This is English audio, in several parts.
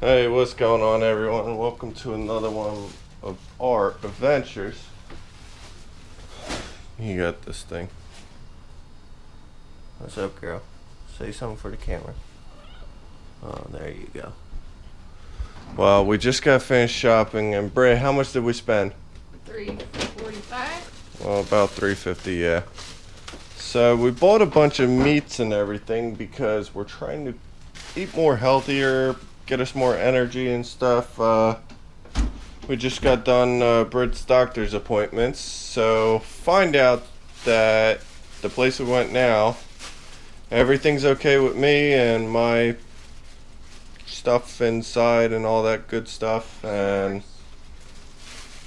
Hey, what's going on, everyone? Welcome to another one of our adventures. You got this thing. What's up, girl? Say something for the camera. Oh, there you go. Well, we just got finished shopping, and Britt, how much did we spend? $345. Well, about $350, yeah. So we bought a bunch of meats and everything because we're trying to eat more healthier, get us more energy and stuff. We just got done Britt's doctor's appointments, so find out that the place we went now, everything's okay with me and my stuff inside and all that good stuff. And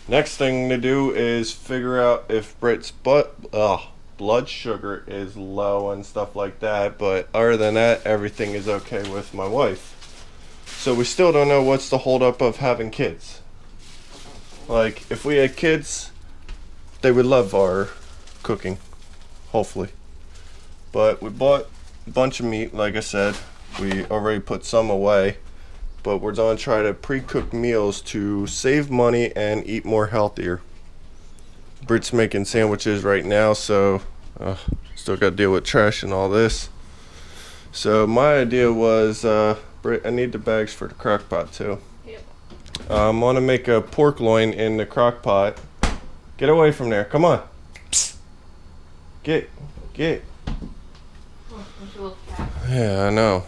next thing to do is figure out if Britt's blood sugar is low and stuff like that. But other than that, everything is okay with my wife. So we still don't know what's the holdup of having kids. Like, if we had kids, they would love our cooking, hopefully. But we bought a bunch of meat, like I said. We already put some away. But we're going to try to pre-cook meals to save money and eat more healthier. Britt's making sandwiches right now, so still got to deal with trash and all this. So my idea was, Britt, I need the bags for the crock pot too. Yep. I want to make a pork loin in the crock pot. Get away from there. Come on. Psst. Get. Oh, there's your little cat. Yeah, I know.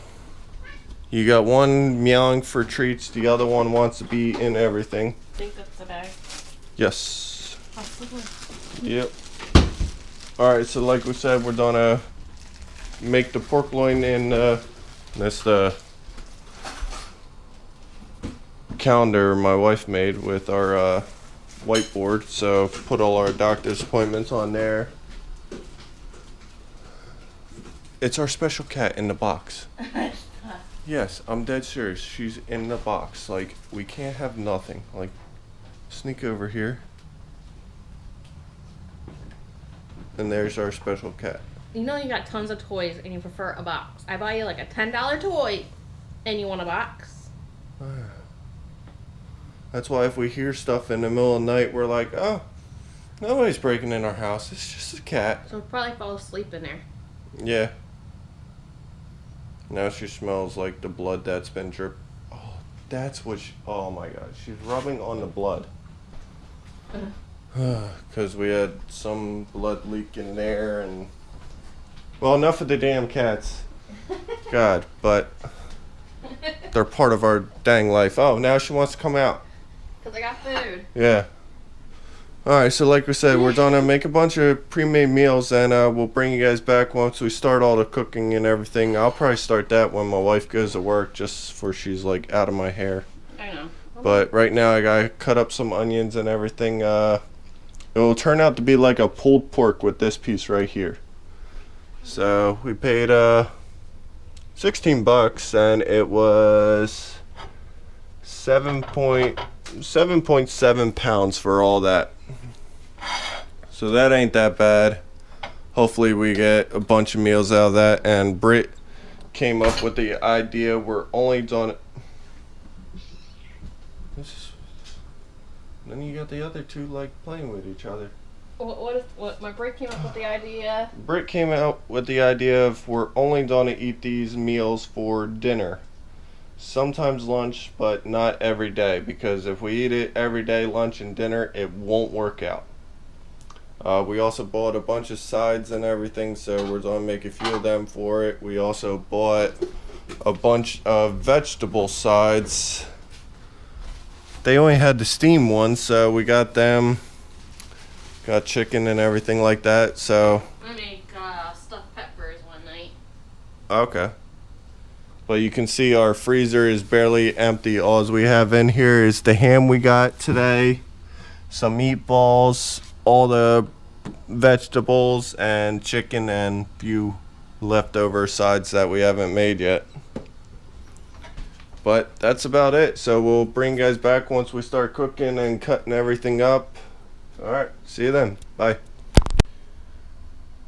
You got one meowing for treats. The other one wants to be in everything. I think that's the bag. Yes. Possibly. Yep. Alright, so like we said, we're gonna make the pork loin in this calendar my wife made with our whiteboard. So put all our doctor's appointments on there. It's our special cat in the box. Yes, I'm dead serious. She's in the box. Like, we can't have nothing. Like, sneak over here. And there's our special cat. You know you got tons of toys and you prefer a box. I buy you like a $10 toy and you want a box? That's why if we hear stuff in the middle of the night, we're like, oh, nobody's breaking in our house. It's just a cat. So we'll probably fall asleep in there. Yeah. Now she smells like the blood that's been dripped. Oh, that's what oh my God. She's rubbing on the blood. Because we had some blood leak in there and... Well, enough of the damn cats. God, but they're part of our dang life. Oh, now she wants to come out. Because I got food. Yeah. Alright, so like we said, we're gonna make a bunch of pre-made meals and we'll bring you guys back once we start all the cooking and everything. I'll probably start that when my wife goes to work, just for she's like out of my hair. I know. But right now I gotta cut up some onions and everything. It will turn out to be like a pulled pork with this piece right here. So we paid $16 and it was 7.7 pounds for all that. So that ain't that bad. Hopefully we get a bunch of meals out of that. And Britt came up with the idea we're only done. Then you got the other two like playing with each other. What my break came up with the idea. Britt came out with the idea of we're only gonna eat these meals for dinner. Sometimes lunch, but not every day, because if we eat it every day, lunch and dinner, it won't work out. We also bought a bunch of sides and everything, so we're gonna make a few of them for it. We also bought a bunch of vegetable sides. They only had the steam ones, so we got them. Got chicken and everything like that, so. I made stuffed peppers one night. Okay. But you can see our freezer is barely empty. All we have in here is the ham we got today, some meatballs, all the vegetables, and chicken, and a few leftover sides that we haven't made yet. But that's about it. So we'll bring you guys back once we start cooking and cutting everything up. Alright, see you then. Bye.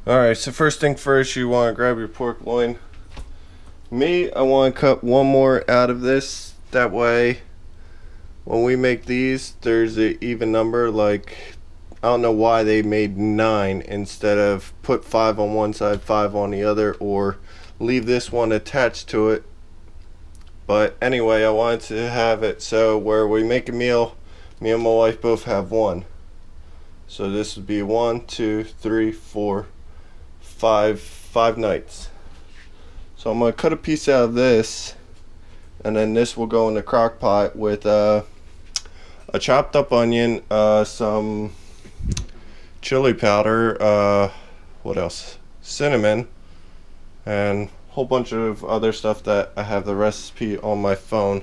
Alright, so first thing first, you want to grab your pork loin. Me, I want to cut one more out of this That way when we make these, there's an even number. Like, I don't know why they made 9 instead of put 5 on one side, 5 on the other, or leave this one attached to it. But anyway, I wanted to have it so where we make a meal, me and my wife both have one. So this would be 1, 2, 3, 4, 5 nights. So I'm going to cut a piece out of this, and then this will go in the crock pot with a chopped up onion, some chili powder, what else? Cinnamon, and a whole bunch of other stuff that I have the recipe on my phone.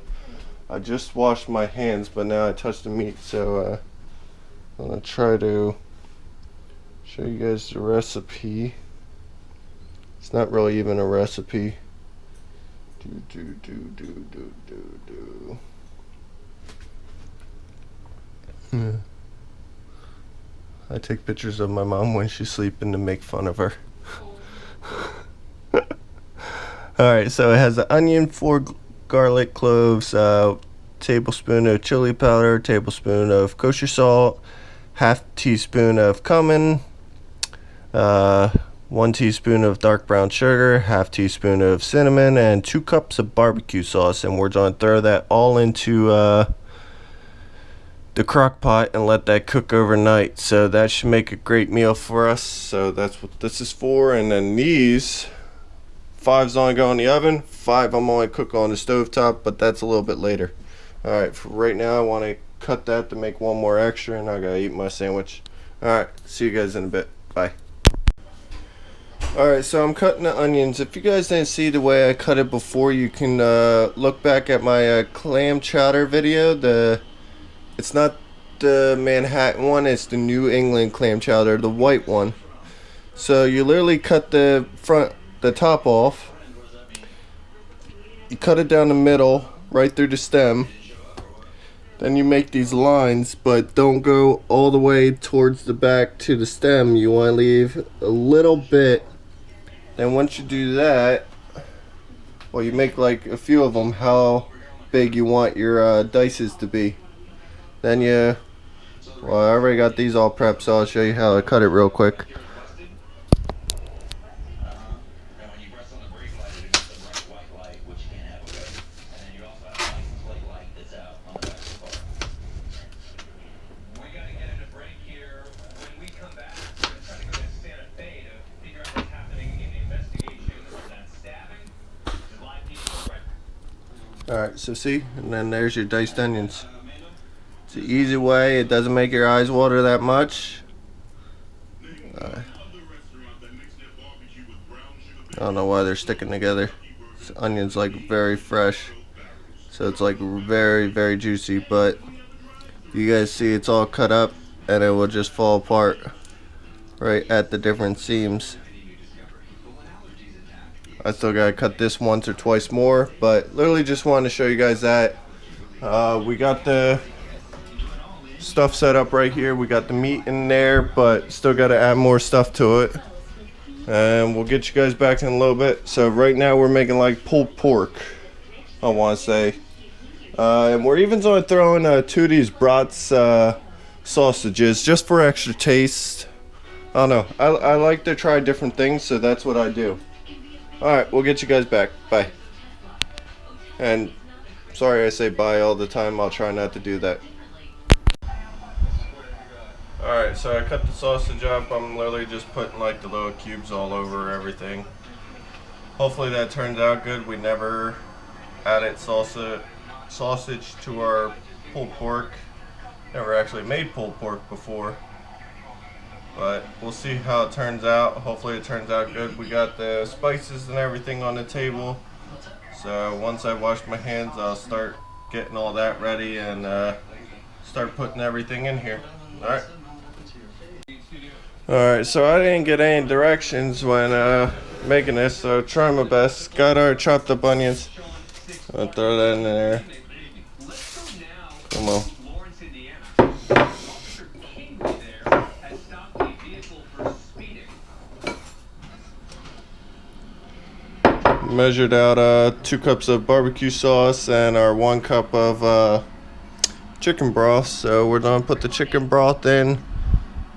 I just washed my hands, but now I touched the meat, so I'm gonna try to show you guys the recipe. It's not really even a recipe. Yeah. I take pictures of my mom when she's sleeping to make fun of her. Alright, so it has the onion, 4 garlic cloves, tablespoon of chili powder, tablespoon of kosher salt, half teaspoon of cumin, 1 teaspoon of dark brown sugar, half teaspoon of cinnamon, and 2 cups of barbecue sauce. And we're going to throw that all into the crock pot and let that cook overnight. So that should make a great meal for us. So that's what this is for. And then these 5's only go in the oven, 5 I'm only cook on the stovetop, but that's a little bit later. Alright, for right now I want to cut that to make one more extra, and I gotta eat my sandwich. Alright, see you guys in a bit. Bye. Alright, so I'm cutting the onions. If you guys didn't see the way I cut it before, you can look back at my clam chowder video. It's not the Manhattan one, it's the New England clam chowder, the white one. So you literally cut the top off, you cut it down the middle right through the stem, then you make these lines, but don't go all the way towards the back to the stem. You want to leave a little bit. Then once you do that, well, you make like a few of them how big you want your dices to be. Then well, I already got these all prepped, so I'll show you how to cut it real quick. Alright, so see, and then there's your diced onions. It's an easy way, it doesn't make your eyes water that much. I don't know why they're sticking together. This onion's like very fresh, so it's like very, very juicy, but you guys see it's all cut up and it will just fall apart right at the different seams. I still gotta cut this once or twice more, but literally just wanted to show you guys that. We got the stuff set up right here. We got the meat in there, but still gotta add more stuff to it. And we'll get you guys back in a little bit. So right now we're making like pulled pork, I want to say. And we're even going to throw in 2 of these brats sausages just for extra taste. I don't know. I like to try different things, so that's what I do. Alright, we'll get you guys back. Bye. And sorry I say bye all the time. I'll try not to do that. Alright, so I cut the sausage up. I'm literally just putting like the little cubes all over everything. Hopefully that turns out good. We never added sausage to our pulled pork. Never actually made pulled pork before. But we'll see how it turns out. Hopefully it turns out good. We got the spices and everything on the table. So once I wash my hands, I'll start getting all that ready and start putting everything in here. Alright. Alright, so I didn't get any directions when making this, so try my best. Got our chopped up onions. I'll throw that in there. Come on. measured out 2 cups of barbecue sauce and our 1 cup of chicken broth. So we're gonna put the chicken broth in.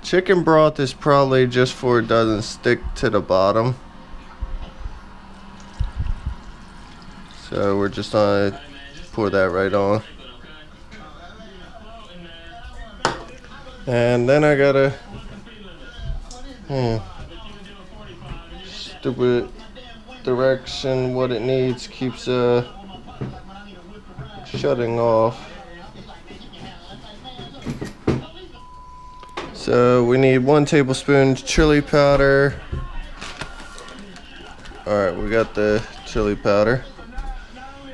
Chicken broth is probably just for it doesn't stick to the bottom. So we're just gonna pour that right on. And then I gotta stupid direction, what it needs keeps shutting off. So we need 1 tablespoon chili powder. Alright, we got the chili powder.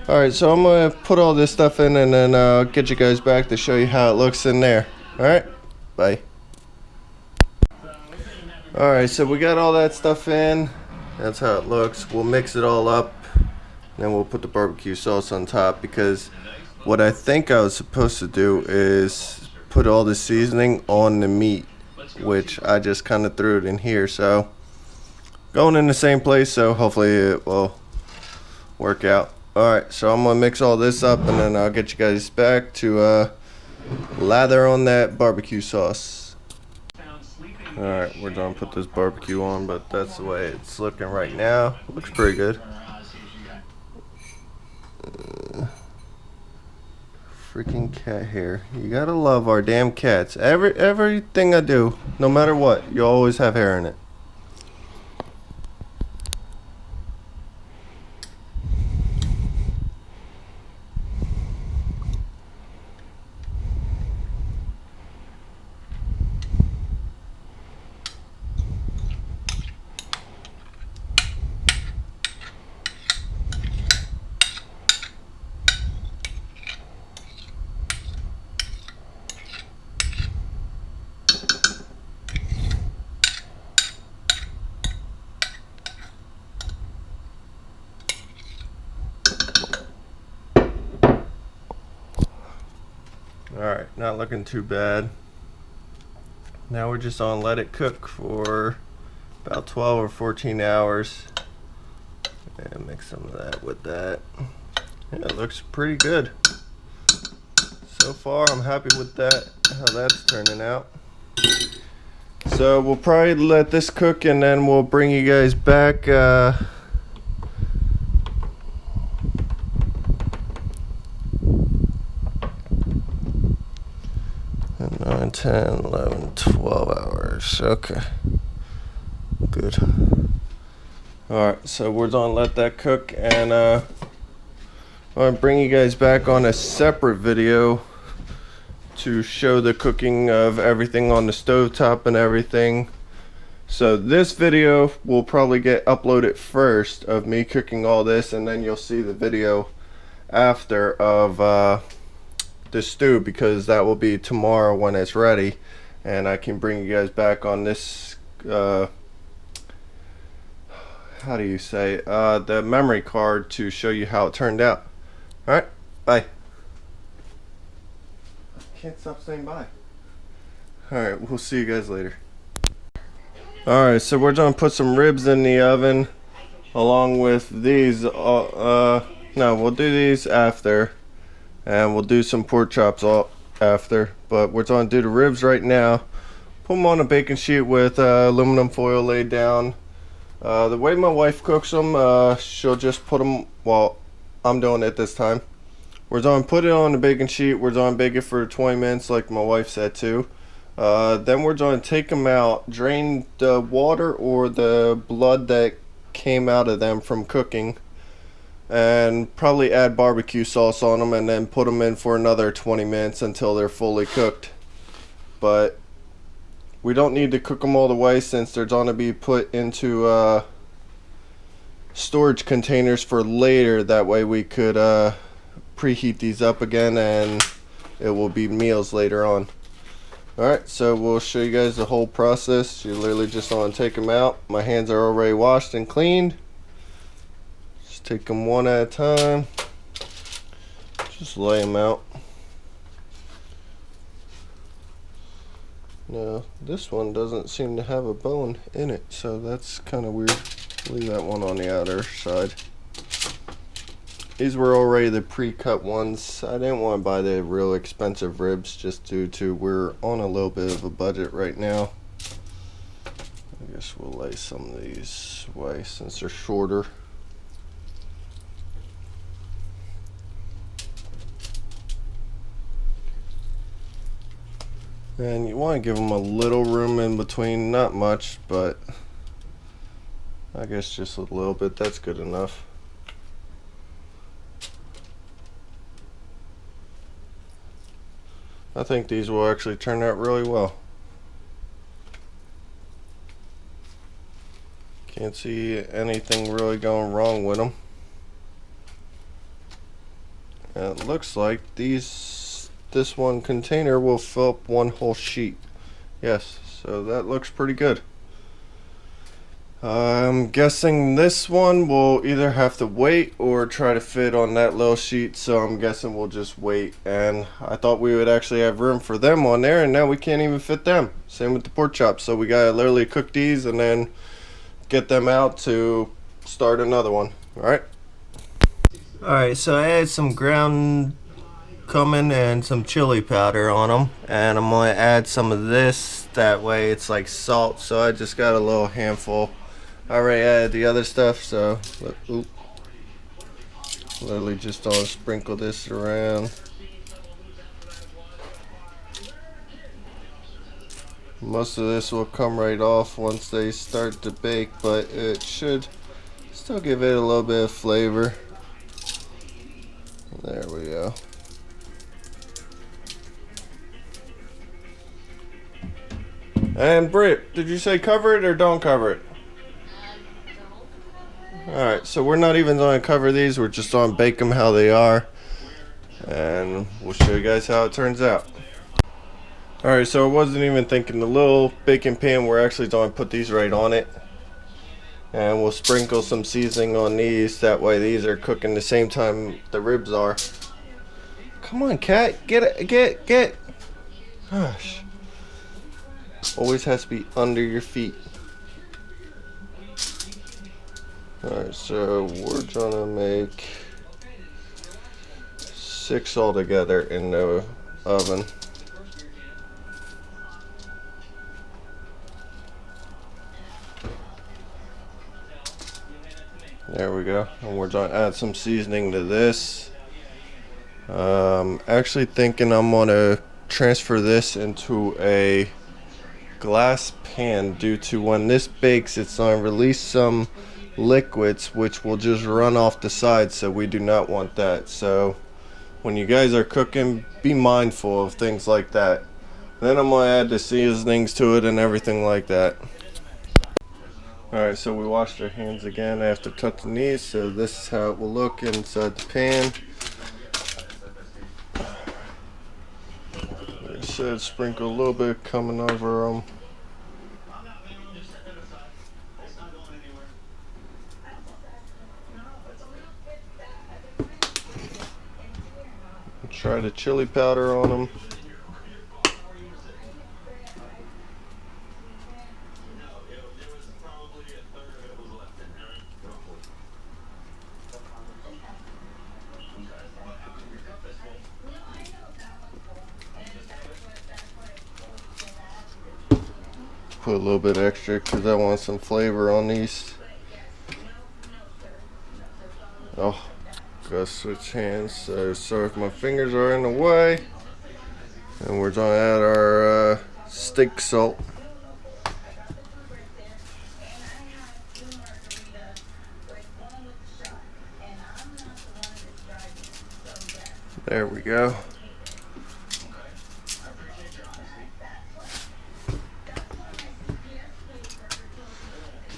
Alright, so I'm gonna put all this stuff in and then I'll get you guys back to show you how it looks in there. Alright, bye. Alright, so we got all that stuff in. That's how it looks. We'll mix it all up. Then we'll put the barbecue sauce on top, because what I think I was supposed to do is put all the seasoning on the meat, which I just kind of threw it in here. So going in the same place, so hopefully it will work out. Alright, so I'm gonna mix all this up and then I'll get you guys back to lather on that barbecue sauce. Alright, we're gonna put this barbecue on, but that's the way it's looking right now. Looks pretty good. Freaking cat hair. You gotta love our damn cats. Everything I do, no matter what, you always have hair in it. Alright, not looking too bad. Now we're just gonna let it cook for about 12 or 14 hours. And mix some of that with that. Yeah, it looks pretty good. So far, I'm happy with that, how that's turning out. So we'll probably let this cook and then we'll bring you guys back 9, 10, 11, 12 hours. Okay. Good. Alright, so we're gonna let that cook, and I'm gonna bring you guys back on a separate video to show the cooking of everything on the stovetop and everything. So this video will probably get uploaded first of me cooking all this, and then you'll see the video after of the stew, because that will be tomorrow when it's ready, and I can bring you guys back on this how do you say the memory card to show you how it turned out. Alright, bye. I can't stop saying bye. Alright, we'll see you guys later. Alright, so we're gonna put some ribs in the oven along with these. No, we'll do these after, and we'll do some pork chops all after, but we're going to do the ribs right now. Put them on a baking sheet with aluminum foil laid down. The way my wife cooks them, she'll just put them, well, I'm doing it this time. We're going to put it on the baking sheet. We're going to bake it for 20 minutes like my wife said too. Then we're going to take them out, drain the water or the blood that came out of them from cooking, and probably add barbecue sauce on them, and then put them in for another 20 minutes until they're fully cooked. But we don't need to cook them all the way, since they're going to be put into storage containers for later. That way we could preheat these up again and it will be meals later on. Alright, so we'll show you guys the whole process. You literally just want to take them out. My hands are already washed and cleaned. Take them one at a time. Just lay them out. Now, this one doesn't seem to have a bone in it, so that's kind of weird. Leave that one on the outer side. These were already the pre-cut ones. I didn't want to buy the real expensive ribs just due to we're on a little bit of a budget right now. I guess we'll lay some of these away since they're shorter. And you want to give them a little room in between, not much, but I guess just a little bit, that's good enough. I think these will actually turn out really well. Can't see anything really going wrong with them. And it looks like this one container will fill up one whole sheet. Yes, so that looks pretty good. I'm guessing this one will either have to wait or try to fit on that little sheet, so I'm guessing we'll just wait. And I thought we would actually have room for them on there, and now we can't even fit them. Same with the pork chops, so we gotta literally cook these and then get them out to start another one. Alright, so I added some ground cumin and some chili powder on them, and I'm going to add some of this, that way it's like salt, so I just got a little handful. I already added the other stuff, so literally just all sprinkle this around. Most of this will come right off once they start to bake, but it should still give it a little bit of flavor. There we go. And Britt, did you say cover it or don't cover it? Alright, so we're not even going to cover these, we're just going to bake them how they are. And we'll show you guys how it turns out. Alright, so I wasn't even thinking, the little baking pan, we're actually going to put these right on it. And we'll sprinkle some seasoning on these, that way these are cooking the same time the ribs are. Come on, cat, get it, get. Gosh. Always has to be under your feet. Alright, so we're gonna make 6 altogether in the oven. There we go. And we're gonna add some seasoning to this. Actually thinking I'm gonna transfer this into a glass pan due to when this bakes, it's gonna release some liquids which will just run off the side, so we do not want that. So when you guys are cooking, be mindful of things like that. Then I'm gonna add the seasonings to it and everything like that. Alright, so we washed our hands again after touching these, so this is how it will look inside the pan. Like I said, sprinkle a little bit coming over them. Try the chili powder on them. Put a little bit extra because I want some flavor on these. Oh, gotta switch hands. So sorry if my fingers are in the way. And we're gonna add our steak salt. There we go.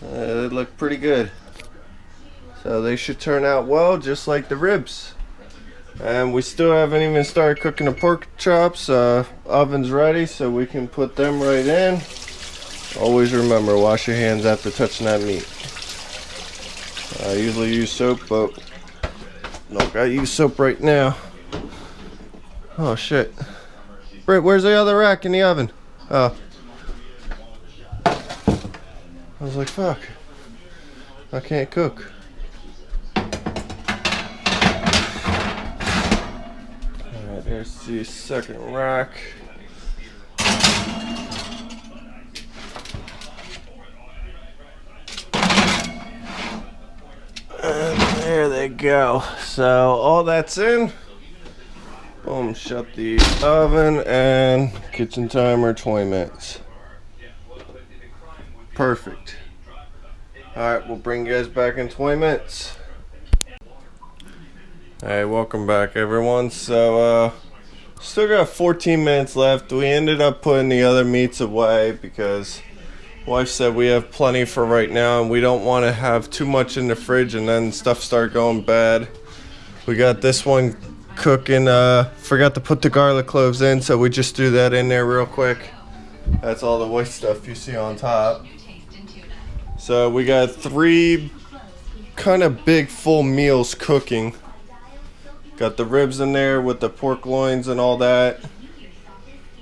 They look pretty good. So they should turn out well, just like the ribs. And we still haven't even started cooking the pork chops. Oven's ready, so we can put them right in. Always remember, wash your hands after touching that meat. I usually use soap, but don't gotta use soap right now. Oh shit. Britt, where's the other rack in the oven? Oh. I was like, fuck. I can't cook. Alright, there's the second rack. And there they go. So all that's in. Boom, shut the oven and kitchen timer 20 minutes. Perfect. Alright, we'll bring you guys back in 20 minutes. Hey, welcome back everyone. So still got 14 minutes left. We ended up putting the other meats away because wife said we have plenty for right now and we don't want to have too much in the fridge and then stuff start going bad. We got this one cooking. Forgot to put the garlic cloves in, so we just threw that in there real quick. That's all the white stuff you see on top. So we got 3 kind of big full meals cooking. Got the ribs in there with the pork loins and all that.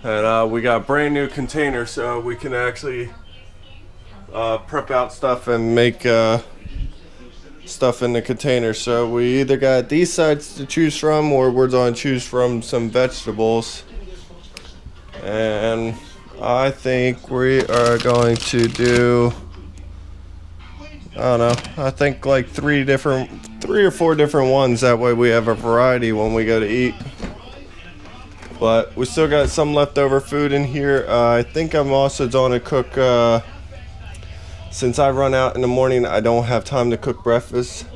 And we got brand new containers so we can actually prep out stuff and make stuff in the container. So we either got these sides to choose from or we're going to choose from some vegetables. And I think we are going to do, I don't know, I think like 3 or 4 different ones. That way we have a variety when we go to eat. But we still got some leftover food in here. I think I'm also going to cook, since I run out in the morning, I don't have time to cook breakfast.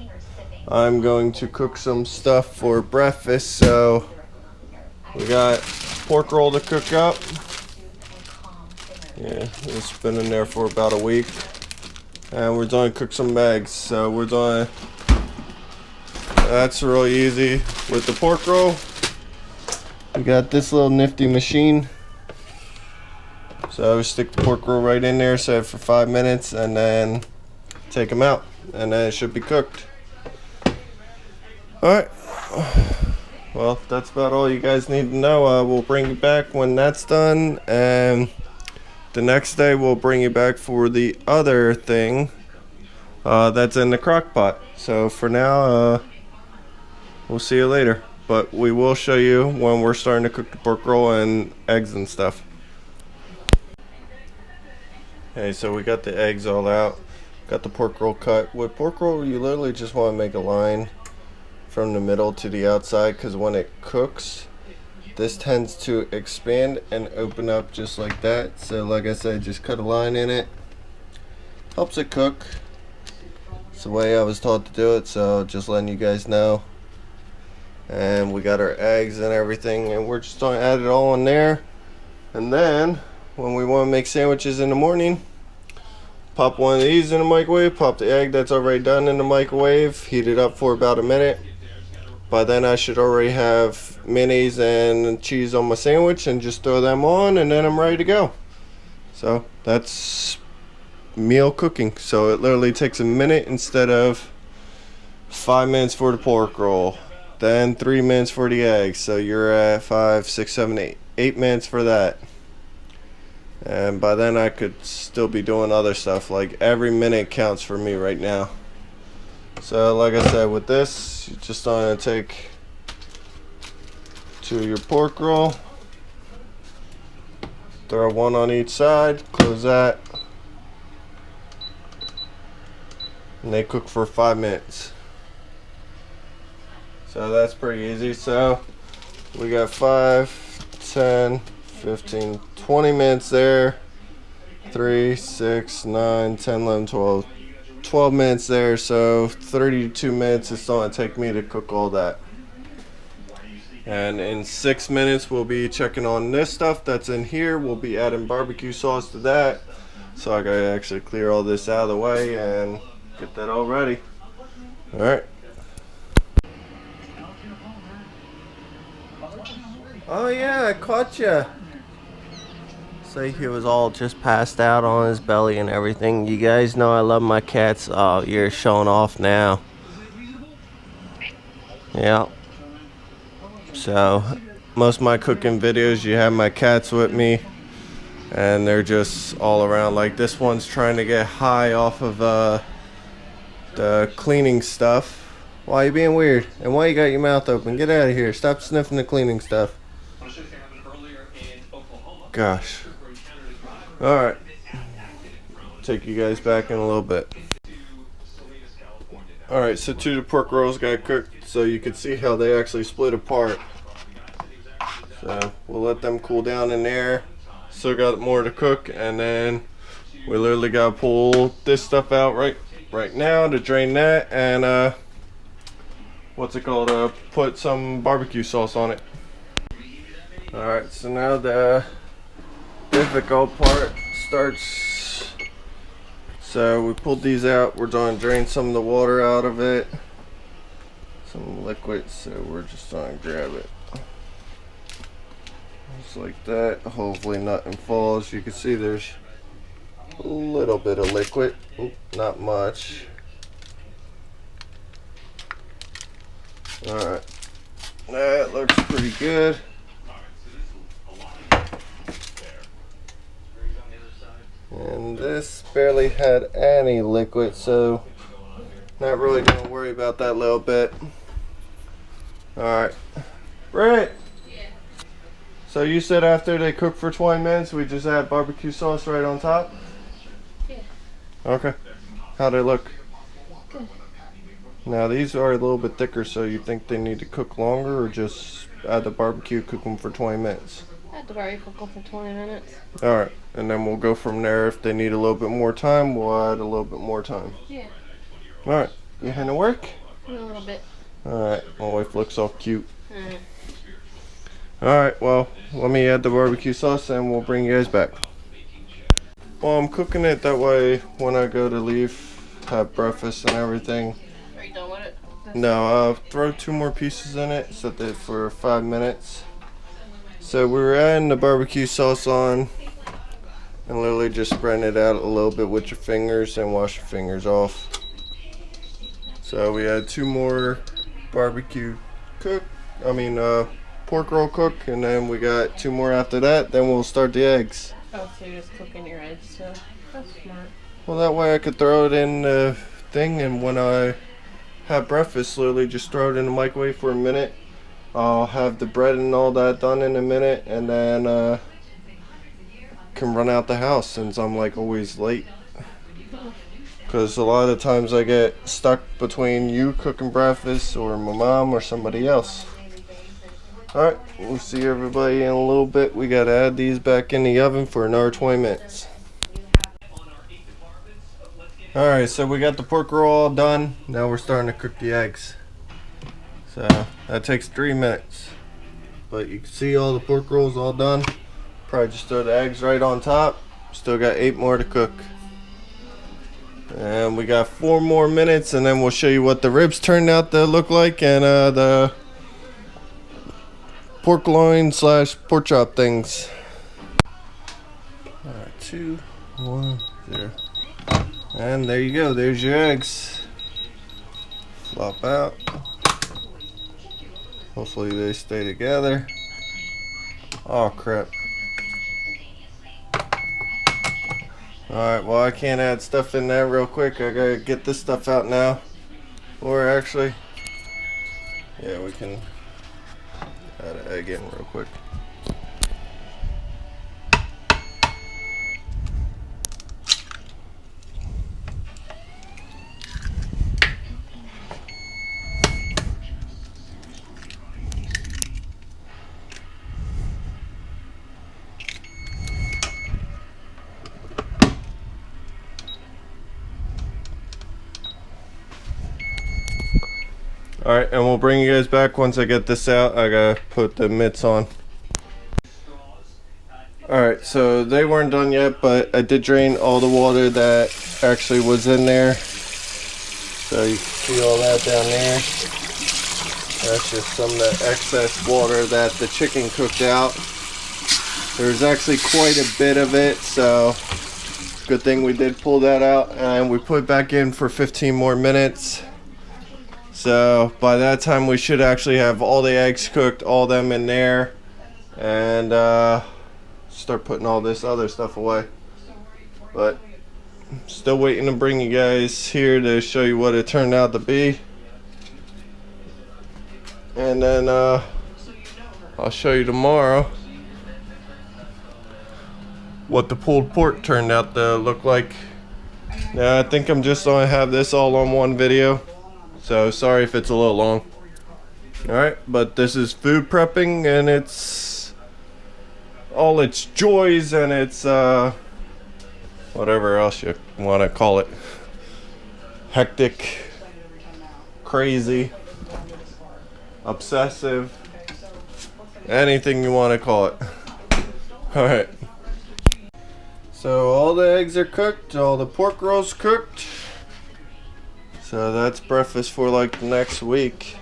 I'm going to cook some stuff for breakfast. So we got pork roll to cook up. Yeah, it's been in there for about a week. And we're going to cook some eggs. So we're going to, that's really easy. With the pork roll, we got this little nifty machine. So we stick the pork roll right in there, set it for 5 minutes, and then take them out, and then it should be cooked. Alright, well, that's about all you guys need to know. We'll bring you back when that's done, and the next day we'll bring you back for the other thing that's in the crock pot. So for now, we'll see you later, but we will show you when we're starting to cook the pork roll and eggs and stuff. Okay, so we got the eggs all out, got the pork roll cut. With pork roll, you literally just want to make a line from the middle to the outside, because when it cooks, this tends to expand and open up just like that. So like I said, just cut a line in it. Helps it cook. It's the way I was taught to do it, so just letting you guys know. And we got our eggs and everything, and we're just going to add it all in there. And then when we want to make sandwiches in the morning, pop one of these in the microwave, pop the egg that's already done in the microwave, heat it up for about a minute. By then I should already have mayonnaise and cheese on my sandwich, and just throw them on, and then I'm ready to go. So that's meal cooking. So it literally takes a minute instead of 5 minutes for the pork roll, then 3 minutes for the eggs. So you're at 5, 6, 7, 8 minutes for that. And by then I could still be doing other stuff. Like every minute counts for me right now. So like I said, with this, you just want to take to your pork roll, throw one on each side, close that, and they cook for 5 minutes. So that's pretty easy. So we got 5, 10, 15, 20 minutes there. 3, 6, 9, 10, 11, 12 minutes there. So 32 minutes it's going to take me to cook all that. And in 6 minutes we'll be checking on this stuff that's in here. We'll be adding barbecue sauce to that. So I gotta actually clear all this out of the way and get that all ready. Alright. Oh yeah, I caught you. So he was all just passed out on his belly and everything. You guys know I love my cats. Oh, you're showing off now. Yeah. So most of my cooking videos, you have my cats with me, and they're just all around. Like this one's trying to get high off of the cleaning stuff. Why are you being weird? And why you got your mouth open? Get out of here. Stop sniffing the cleaning stuff. Gosh. Alright. Take you guys back in a little bit. Alright, so 2 of the pork rolls got cooked, so you can see how they actually split apart. So we'll let them cool down in there. Still got more to cook, and then we literally gotta pull this stuff out right now to drain that, and what's it called? Put some barbecue sauce on it. Alright, so now the difficult part starts. So we pulled these out. We're going to drain some of the water out of it, some liquid, so we're just going to grab it just like that. Hopefully nothing falls. You can see there's a little bit of liquid. Oop, not much. Alright, that looks pretty good. And this barely had any liquid, so not really gonna worry about that little bit. Alright. Britt! Yeah. So you said after they cook for 20 minutes, we just add barbecue sauce right on top? Yeah. Okay. How'd they look? Good. Now these are a little bit thicker, so you think they need to cook longer, or just add the barbecue, cook them for 20 minutes? Add the barbecue for 20 minutes. Alright, and then we'll go from there. If they need a little bit more time, we'll add a little bit more time. Yeah. Alright, you heading to work? A little bit. Alright, my wife looks all cute. Mm. Alright, well, let me add the barbecue sauce and we'll bring you guys back. Well, I'm cooking it that way when I go to leave, have breakfast and everything. Are you done with it? No, I'll throw 2 more pieces in it, set that for 5 minutes. So we were adding the barbecue sauce on and literally just spreading it out a little bit with your fingers and wash your fingers off. So we had 2 more barbecue pork roll cook, and then we got 2 more after that. Then we'll start the eggs. Oh, so you're just cooking your eggs too. That's smart. Well, that way I could throw it in the thing, and when I have breakfast, literally just throw it in the microwave for a minute. I'll have the bread and all that done in a minute, and then can run out the house since I'm like always late. Because a lot of the times I get stuck between you cooking breakfast or my mom or somebody else. Alright, we'll see everybody in a little bit. We gotta add these back in the oven for another 20 minutes. Alright, so we got the pork roll all done. Now we're starting to cook the eggs. So that takes 3 minutes. But you can see all the pork rolls all done. Probably just throw the eggs right on top. Still got 8 more to cook. And we got 4 more minutes, and then we'll show you what the ribs turned out to look like, and the pork loin / pork chop things. Alright, 2, 1, 0. And there you go, there's your eggs. Flop out. Hopefully they stay together. Oh crap. Alright, well I can't add stuff in there real quick. I gotta get this stuff out now. Or actually, yeah, we can add an egg in real quick. Alright, and we'll bring you guys back once I get this out. I gotta put the mitts on. Alright, so they weren't done yet, but I did drain all the water that actually was in there. So you can see all that down there. That's just some of the excess water that the chicken cooked out. There's actually quite a bit of it, so good thing we did pull that out. And we put it back in for 15 more minutes. So by that time we should actually have all the eggs cooked, all them in there, and start putting all this other stuff away. But still waiting to bring you guys here to show you what it turned out to be. And then I'll show you tomorrow what the pulled pork turned out to look like. Now I think I'm just gonna have this all on one video, so sorry if it's a little long. Alright, but this is food prepping, and it's all its joys and its whatever else you want to call it. Hectic, crazy, obsessive, anything you want to call it. Alright, so all the eggs are cooked, all the pork rolls cooked, so that's breakfast for like the next week.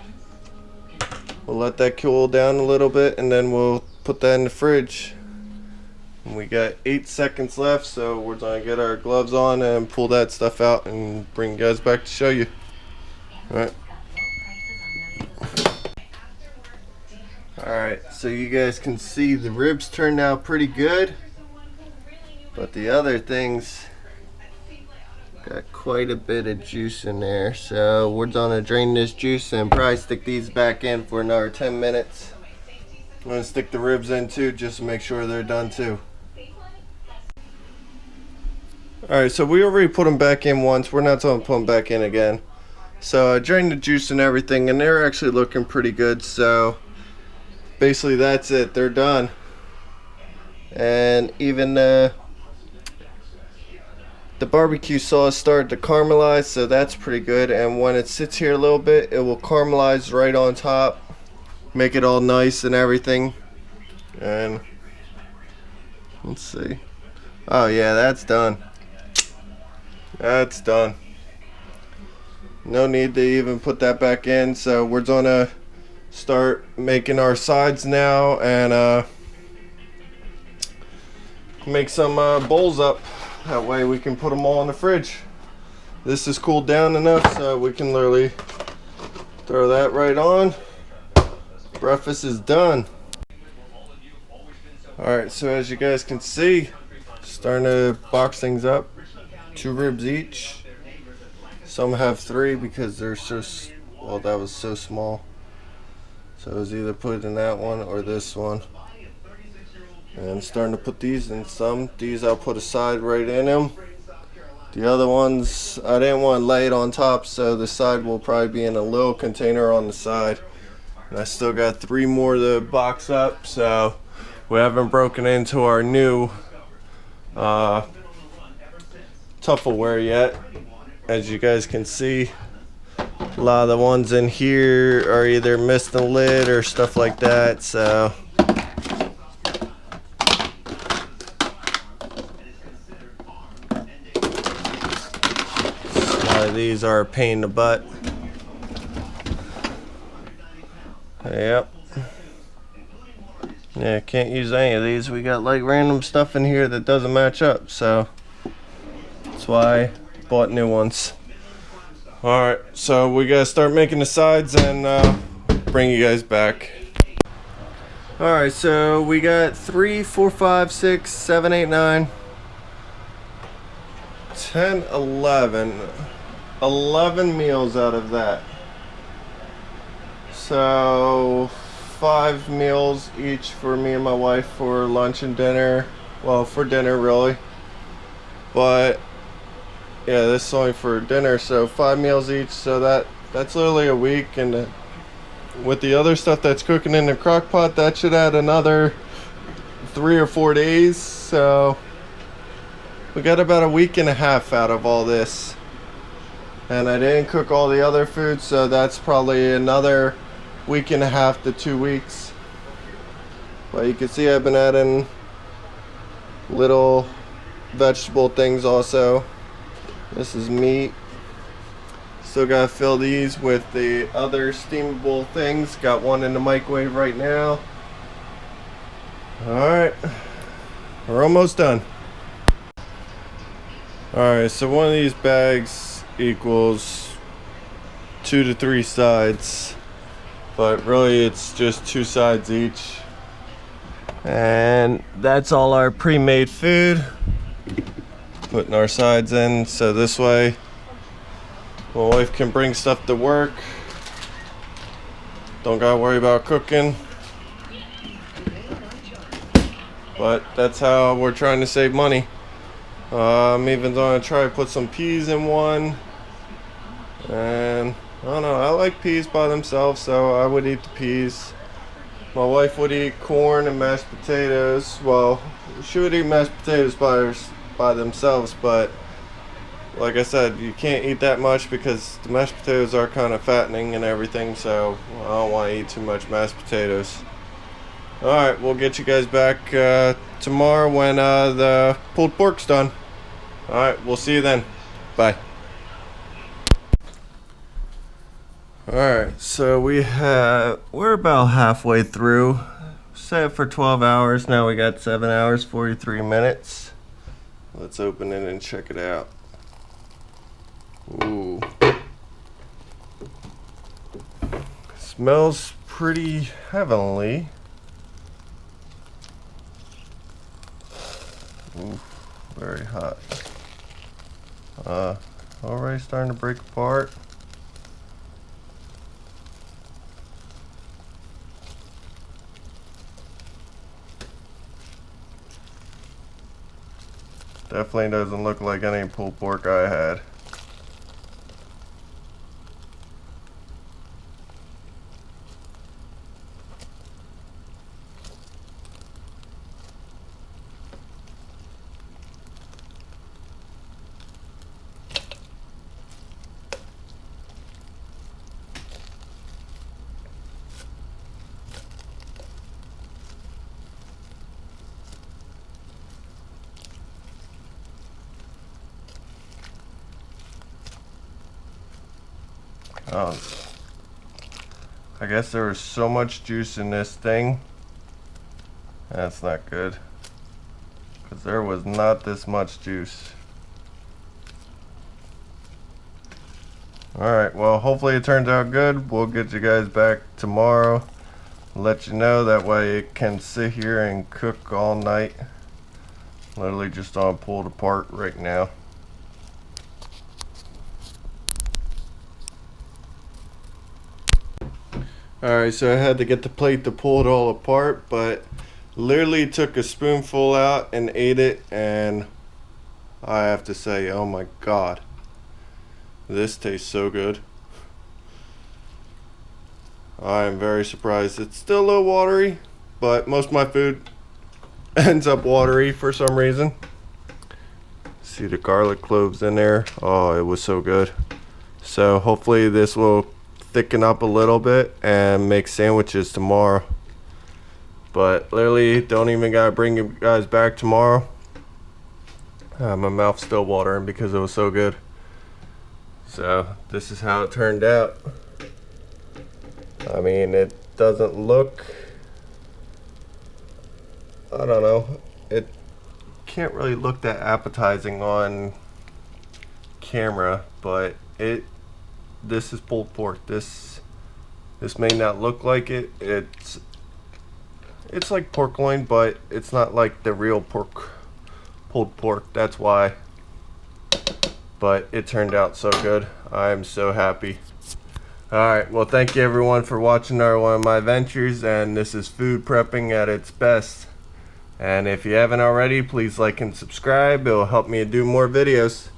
We'll let that cool down a little bit, and then we'll put that in the fridge. And we got 8 seconds left, so we're gonna get our gloves on and pull that stuff out and bring you guys back to show you. Alright. Alright, so you guys can see the ribs turned out pretty good, but the other things got quite a bit of juice in there, so we're gonna drain this juice and probably stick these back in for another 10 minutes. I'm gonna stick the ribs in too, just to make sure they're done too. Alright, so we already put them back in once. We're not gonna put them back in again. So I drained the juice and everything, and they're actually looking pretty good. So basically that's it, they're done. And even the barbecue sauce started to caramelize, so that's pretty good. And when it sits here a little bit, it will caramelize right on top, make it all nice and everything. And let's see. Oh yeah, that's done. That's done. No need to even put that back in. So we're gonna start making our sides now, and make some bowls up. That way we can put them all in the fridge. This is cooled down enough so we can literally throw that right on. Breakfast is done. Alright, so as you guys can see, starting to box things up. 2 ribs each. Some have 3 because they're so, well, that was so small. So it was either put in that one or this one. And starting to put these in some. These I'll put aside right in them. The other ones, I didn't want to lay it on top, so the side will probably be in a little container on the side. And I still got 3 more to box up, so we haven't broken into our new Tupperware yet. As you guys can see, a lot of the ones in here are either missed the lid or stuff like that, so these are a pain in the butt. Yep. Yeah, can't use any of these. We got like random stuff in here that doesn't match up, so that's why I bought new ones. Alright, so we gotta start making the sides and bring you guys back. Alright, so we got 3, 4, 5, 6, 7, 8, 9, 10, 11 meals out of that. So 5 meals each for me and my wife for lunch and dinner. Well, for dinner really, but yeah, this is only for dinner, so 5 meals each, so that's literally a week. And with the other stuff that's cooking in the crock pot, that should add another 3 or 4 days. So we got about a week and a half out of all this. And I didn't cook all the other food, so that's probably another week and a half to 2 weeks. But you can see I've been adding little vegetable things also. This is meat. Still gotta fill these with the other steamable things. Got one in the microwave right now. Alright, we're almost done. Alright, so one of these bags equals 2 to 3 sides, but really it's just 2 sides each. And that's all our pre-made food. Putting our sides in, so this way my wife can bring stuff to work Don't gotta worry about cooking. But that's how we're trying to save money. I'm even gonna try to put some peas in one. And I don't know, I like peas by themselves, so I would eat the peas. My wife would eat corn and mashed potatoes. Well, she would eat mashed potatoes by themselves, but like I said, you can't eat that much because the mashed potatoes are kind of fattening and everything, so I don't want to eat too much mashed potatoes. Alright, we'll get you guys back tomorrow when the pulled pork's done. Alright, we'll see you then. Bye. Alright, so we're about halfway through. Set for 12 hours, now we got 7 hours, 43 minutes. Let's open it and check it out. Ooh. Smells pretty heavenly. Ooh, very hot. Already starting to break apart. Definitely doesn't look like any pulled pork I had. I guess there was so much juice in this thing. That's not good, because there was not this much juice. Alright, well, hopefully it turns out good. We'll get you guys back tomorrow, let you know, that way it can sit here and cook all night. Literally just on pulled apart right now. Alright, so I had to get the plate to pull it all apart, but literally took a spoonful out and ate it, and I have to say, oh my god, this tastes so good. I am very surprised. It's still a little watery, but most of my food ends up watery for some reason. See the garlic cloves in there. Oh, it was so good. So hopefully this will thicken up a little bit and make sandwiches tomorrow. But literally don't even gotta bring you guys back tomorrow. My mouth's still watering because it was so good. So this is how it turned out. I mean, it doesn't look, I don't know, it can't really look that appetizing on camera, but this is pulled pork. This may not look like it. It's like pork loin, but it's not like the real pulled pork. That's why. But it turned out so good. I'm so happy. Alright, well, thank you everyone for watching one of my ventures, and this is food prepping at its best. And if you haven't already, please like and subscribe. It will help me do more videos.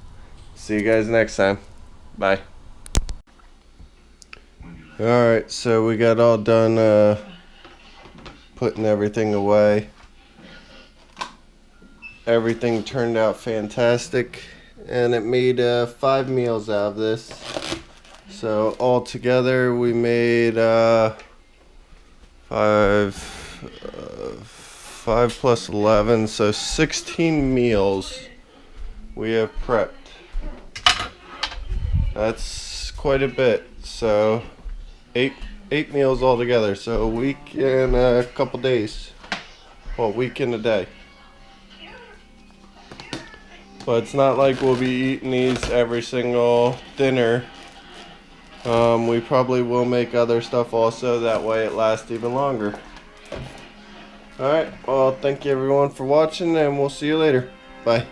See you guys next time. Bye. Alright, so we got all done putting everything away. Everything turned out fantastic, and it made 5 meals out of this. So all together we made 5 plus 11, so 16 meals we have prepped. That's quite a bit. So eight meals altogether, so a week and a couple days. Well, a week and a day. But it's not like we'll be eating these every single dinner. We probably will make other stuff also, that way it lasts even longer. Alright, well, thank you everyone for watching, and we'll see you later. Bye.